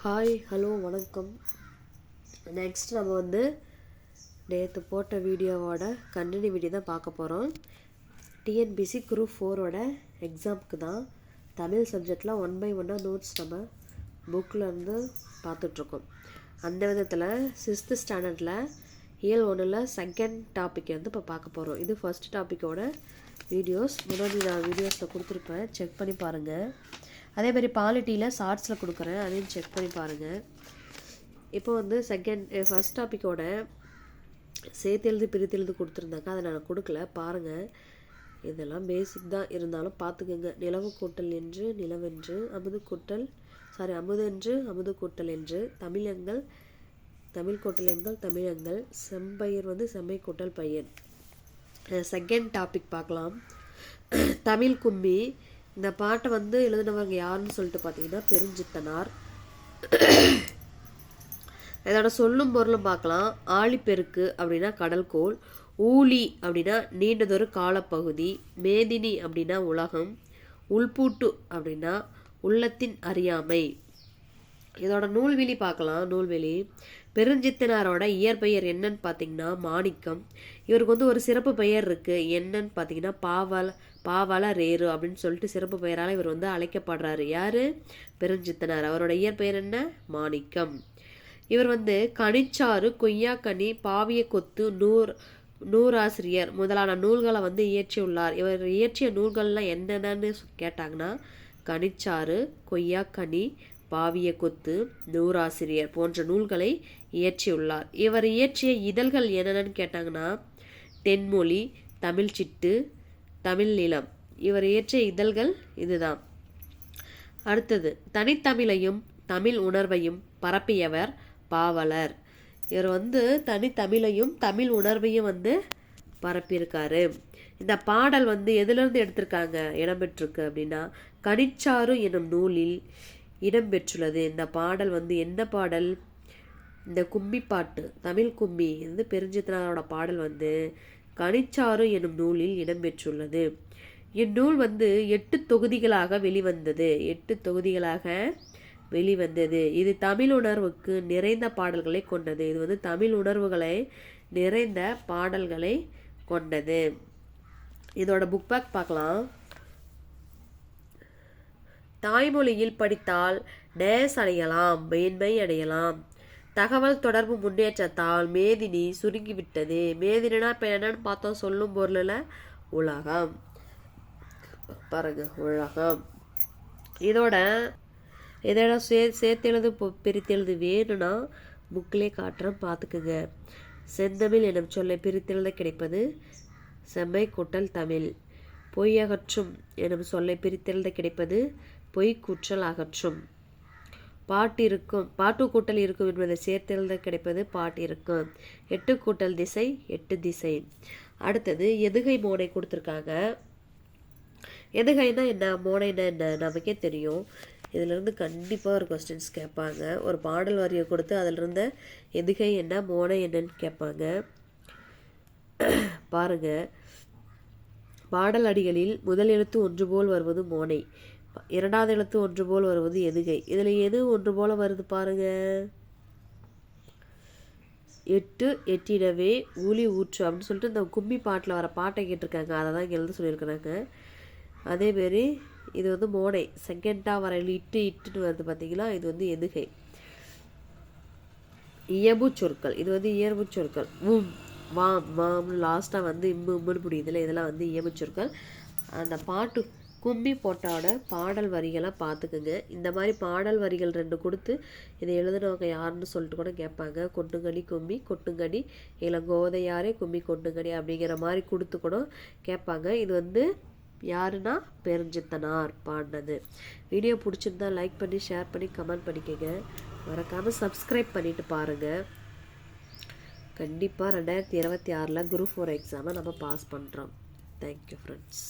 Hi hello வணக்கம். Next நம்ம வந்து நேற்று போட்ட வீடியோவோட கண்டினியூ தான் பார்க்க போகிறோம். டிஎன்பிசி குரூப் 4ஓட எக்ஸாமுக்கு தான் தமிழ் சப்ஜெக்டில் 1 by 1 நோட்ஸ் நம்ம புக்கில் இருந்து பார்த்துட்ருக்கோம். அந்த விதத்தில் 6th ஸ்டாண்டர்டில் இயல் 1ல் செகண்ட் டாபிக் வந்து இப்போ பார்க்க போகிறோம். இது ஃபர்ஸ்ட் டாப்பிக்கோட வீடியோஸ் முன்னாடி நான் வீடியோஸில் கொடுத்துருப்பேன், செக் பண்ணி பாருங்கள். அதே மாதிரி பாலிட்டியில் ஷார்ட்ஸில் கொடுக்குறேன், அதையும் செக் பண்ணி பாருங்கள். இப்போ வந்து ஃபர்ஸ்ட் டாப்பிக்கோட சேர்த்தெழுது பிரித்தெழுது கொடுத்துருந்தாங்க, அதை நான் கொடுக்கல, பாருங்கள். இதெல்லாம் பேசிக் தான், இருந்தாலும் பார்த்துக்கோங்க. நிலவு கூட்டல் என்று நிலவென்று, அமுதென்று அமுது கூட்டல் என்று, தமிழ் கூட்டல் எங்கள் தமிழங்கள், செம்பயிர் வந்து செம்மை கூட்டல் பயிர். செகண்ட் டாபிக் பார்க்கலாம். தமிழ் கும்மி. இந்த பாட்டை வந்து எழுதினவங்க யாருன்னு சொல்லிட்டு பார்த்தீங்கன்னா பெருஞ்சித்தனார். இதோட சொல்லும் பொருளும் பார்க்கலாம். ஆழிப்பெருக்கு அப்படின்னா கடல்கோள், ஊழி அப்படின்னா நீண்டதொரு காலப்பகுதி, மேதினி அப்படின்னா உலகம், உள்பூட்டு அப்படின்னா உள்ளத்தின் அறியாமை. இதோட நூல்வெளி பார்க்கலாம். நூல்வெளி. பெருஞ்சித்தனாரோட இயற்பெயர் என்னன்னு பார்த்தீங்கன்னா மாணிக்கம். இவருக்கு வந்து ஒரு சிறப்பு பெயர் இருக்குது. என்னன்னு பார்த்தீங்கன்னா பாவல ரேரு அப்படின்னு சொல்லிட்டு சிறப்பு பெயரால் இவர் வந்து அழைக்கப்படுறாரு. யார்? பெருஞ்சித்தனார். அவரோட இயற்பெயர் என்ன? மாணிக்கம். இவர் வந்து கனிச்சாறு, கொய்யாக்கனி, பாவிய கொத்து, நூறாசிரியர் முதலான நூல்களை வந்து இயற்றியுள்ளார். இவர் இயற்றிய நூல்கள்லாம் என்னென்னு கேட்டாங்கன்னா கனிச்சாறு, கொய்யாக்கனி, பாவிய கொத்து, நூறாசிரியர் போன்ற நூல்களை இயற்றியுள்ளார். இவர் இயற்றிய இதழ்கள் என்னென்னு கேட்டாங்கன்னா தென்மொழி, தமிழ் சிட்டு, தமிழ் நிலம். இவர் இயற்றிய இதழ்கள் இதுதான். அடுத்தது தனித்தமிழையும் தமிழ் உணர்வையும் பரப்பியவர் பாவலர். இவர் வந்து தனித்தமிழையும் தமிழ் உணர்வையும் வந்து பரப்பியிருக்காரு. இந்த பாடல் வந்து எதிலிருந்து எடுத்திருக்காங்க, இடம்பெற்றிருக்கு அப்படின்னா கனிச்சாறு எனும் நூலில் இடம்பெற்றுள்ளது. இந்த பாடல் வந்து என்ன பாடல்? இந்த கும்மி பாட்டு, தமிழ் கும்மி வந்து பெருஞ்சித்தனாரோட பாடல் வந்து கனிச்சாறு எனும் நூலில் இடம்பெற்றுள்ளது. இந்நூல் வந்து 8 தொகுதிகளாக வெளிவந்தது. இது தமிழ் உணர்வுக்கு நிறைந்த பாடல்களை கொண்டது. இது வந்து தமிழ் உணர்வுகளை நிறைந்த பாடல்களை கொண்டது. இதோட புக் பேக் பார்க்கலாம். தாய்மொழியில் படித்தால் டேஸ் அடையலாம், மேன்மை அடையலாம். தகவல் தொடர்பு முன்னேற்றத்தால் மேதினி சுருங்கிவிட்டது. மேதினா இப்போ என்னன்னு பார்த்தோம், சொல்லும் பொருளில் உலகம். பாருங்க, உலகம். இதோட சேர்த்தெழுது பிரித்தெழுது வேணும்னா புக்கிலே காட்டுறேன், பார்த்துக்குங்க. செந்தமிழ் எனும் சொல்லை பிரித்தெழுத கிடைப்பது செம்மை கூட்டல் தமிழ். பொய் அகற்றும் எனும் சொல்லை பிரித்தெழுத கிடைப்பது பொய் கூற்றல் அகற்றும். பாட்டு கூட்டல் இருக்கும் என்பதை சேர்த்தெழுத கிடைப்பது பாட்டு இருக்கும். 8 கூட்டல் திசை 8 திசை. அடுத்தது எதுகை மோனை கொடுத்துருக்காங்க. எதுகைனா என்ன, மோனைனா என்ன நமக்கே தெரியும். இதிலிருந்து கண்டிப்பாக ஒரு கொஸ்டின்ஸ் கேட்பாங்க. ஒரு பாடல் வரியை கொடுத்து அதிலிருந்து எதுகை என்ன மோனை என்னன்னு கேட்பாங்க. பாருங்க, பாடல் அடிகளில் முதல் எழுத்து ஒன்று போல் வருவது மோனை, இரண்டாவது எழுத்து ஒன்று போல் வருவது எதுகை. இதில் எது ஒன்று போல் வருது பாருங்க. 8 எட்டிடவே ஊழி ஊற்று அப்படின்னு சொல்லிட்டு இந்த கும்மி பாட்டில் வர பாட்டை கேட்டிருக்காங்க, அதை தான் இங்கே எழுத சொல்லியிருக்கிறாங்க. அதேமாரி இது வந்து மோனை. செகண்டாக வர இட்டுன்னு வருது பார்த்தீங்களா, இது வந்து எதுகை. இயல்பு சொற்கள், இது வந்து இயல்பு சொற்கள். வாம் வாம்னு லாஸ்ட்டாக வந்து இம்முன்னு முடியுதுல, இதெல்லாம் வந்து இயல்பு சொற்கள். அந்த பாட்டு கும்மி போட்டாவோட பாடல் வரிகளை பார்த்துக்குங்க. இந்த மாதிரி பாடல் வரிகள் 2 கொடுத்து இதை எழுதுனவங்க யாருன்னு சொல்லிட்டு கூட கேட்பாங்க. கொட்டுங்கடி கும்மி கொட்டுங்கடி இளங்கோதையாரே கும்மி கொட்டுங்கடி அப்படிங்கிற மாதிரி கொடுத்து கூட கேட்பாங்க. இது வந்து யாருன்னா பெருஞ்சித்தனார் பாடினது. வீடியோ பிடிச்சிருந்தா லைக் பண்ணி ஷேர் பண்ணி கமெண்ட் பண்ணிக்கோங்க. மறக்காமல் சப்ஸ்கிரைப் பண்ணிவிட்டு பாருங்கள். கண்டிப்பாக 2026 குரூப் 4 எக்ஸாமை நம்ம பாஸ் பண்ணுறோம். Thank you friends.